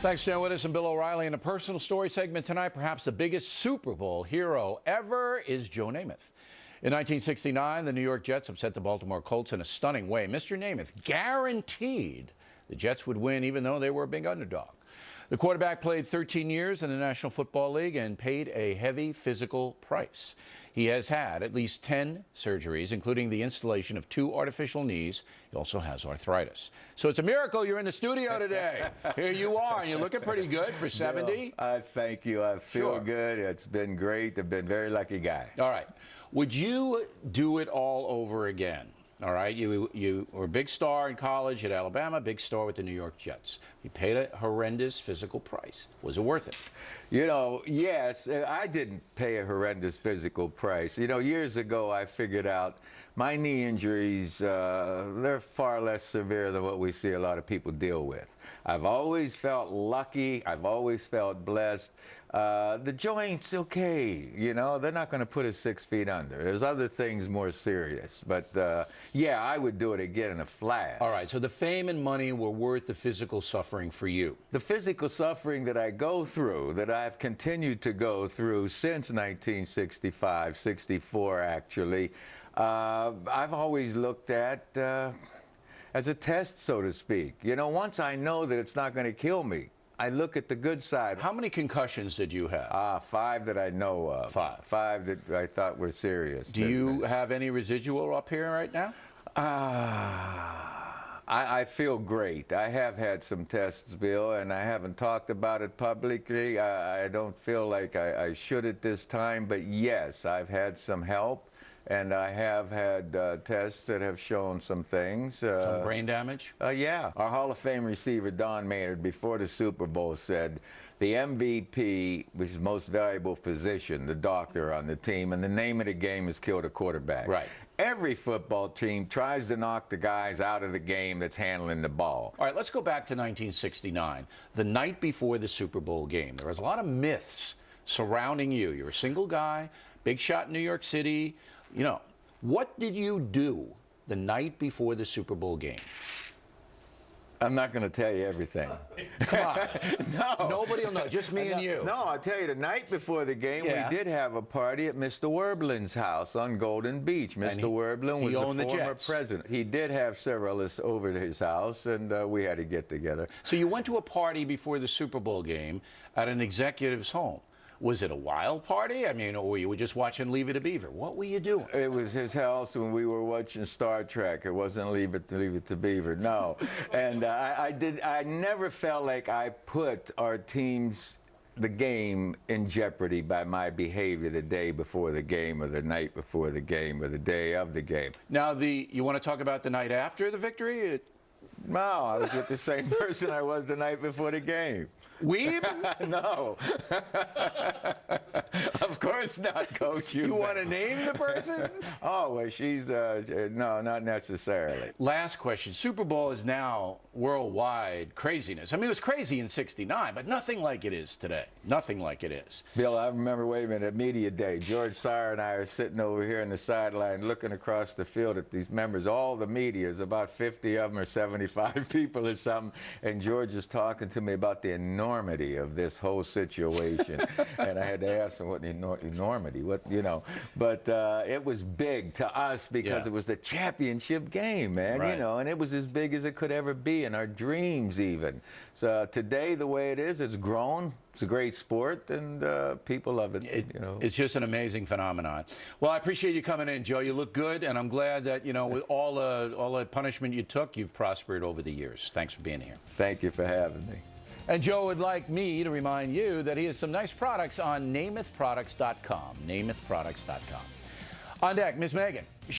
Thanks, Joe. With us and Bill O'Reilly in a personal story segment tonight. Perhaps the biggest Super Bowl hero ever is Joe Namath. In 1969, the New York Jets upset the Baltimore Colts in a stunning way. Mr. Namath guaranteed the Jets would win even though they were a big underdog. The quarterback played 13 years in the National Football League and paid a heavy physical price. He has had at least 10 surgeries, including the installation of 2 artificial knees. He also has arthritis. So it's a miracle you're in the studio today. Here you are, and you're looking pretty good for 70. Bill, thank you. I feel good. It's been great. I've been a very lucky guy. All right. Would you do it all over again? All right, you were a big star in college at Alabama, big star with the New York Jets. You paid a horrendous physical price. Was it worth it? You know, yes, I didn't pay a horrendous physical price. You know, years ago I figured out my knee injuries, they're far less severe than what we see a lot of people deal with. I've always felt lucky. I've always felt blessed. The joint's okay, you know, they're not going to put us 6 feet under. There's other things more serious. But, yeah, I would do it again in a flash. All right, so the fame and money were worth the physical suffering for you. The physical suffering that I go through, that I've continued to go through since 1965, 64 actually, I've always looked at as a test, so to speak. You know, once I know that it's not going to kill me, I look at the good side. How many concussions did you have? 5 that I know of. 5. 5 that I thought were serious. Do you have any residual up here right now? I feel great. I have had some tests, Bill, and I haven't talked about it publicly. I don't feel like I should at this time, but yes, I've had some help. And I have had tests that have shown some things. Some brain damage? Yeah. Our Hall of Fame receiver, Don Maynard, before the Super Bowl said, the MVP, which is most valuable physician, the doctor on the team, and the name of the game is kill the quarterback. Right. Every football team tries to knock the guys out of the game that's handling the ball. All right, let's go back to 1969, the night before the Super Bowl game. There was a lot of myths surrounding you. You're a single guy, big shot in New York City. You know, what did you do the night before the Super Bowl game? I'm not going to tell you everything. Come on. No. Nobody will know, just me and you. No, I'll tell you, the night before the game, Yeah. we did have a party at Mr. Werblin's house on Golden Beach. Mr. Werblin was the former president. He did have several of us over to his house, and we had to get together. So you went to a party before the Super Bowl game at an executive's home. Was it a wild party? I mean, or you were just watching Leave It to Beaver? What were you doing? It was his house when we were watching Star Trek. It wasn't Leave It to Beaver, no. And I never felt like I put our team's, the game, in jeopardy by my behavior the day before the game or the night before the game or the day of the game. Now, you want to talk about the night after the victory? No, I was with the same person I was the night before the game. Weeb? No. Of course not, Coach. You want to name the person? Oh, well, she's, no, not necessarily. Last question. Super Bowl is now worldwide craziness. I mean, it was crazy in '69, but nothing like it is today. Nothing like it is. Bill, I remember, wait a minute, at Media Day, George Sire and I are sitting over here on the sideline looking across the field at these members. All the media, is about 50 of them or 75 people or something, and George is talking to me about the enormity of this whole situation. And I had to ask him what the enormity, what, you know. But it was big to us because it was the championship game, man, you know, and it was as big as it could ever be in our dreams even. So today, the way it is, it's grown. It's a great sport, and people love it. You know, it's just an amazing phenomenon. Well, I appreciate you coming in, Joe. You look good, and I'm glad that, you know, with all the punishment you took, you've prospered over the years. Thanks for being here. Thank you for having me. And Joe would like me to remind you that he has some nice products on NamathProducts.com. NamathProducts.com. On deck, Miss Megyn.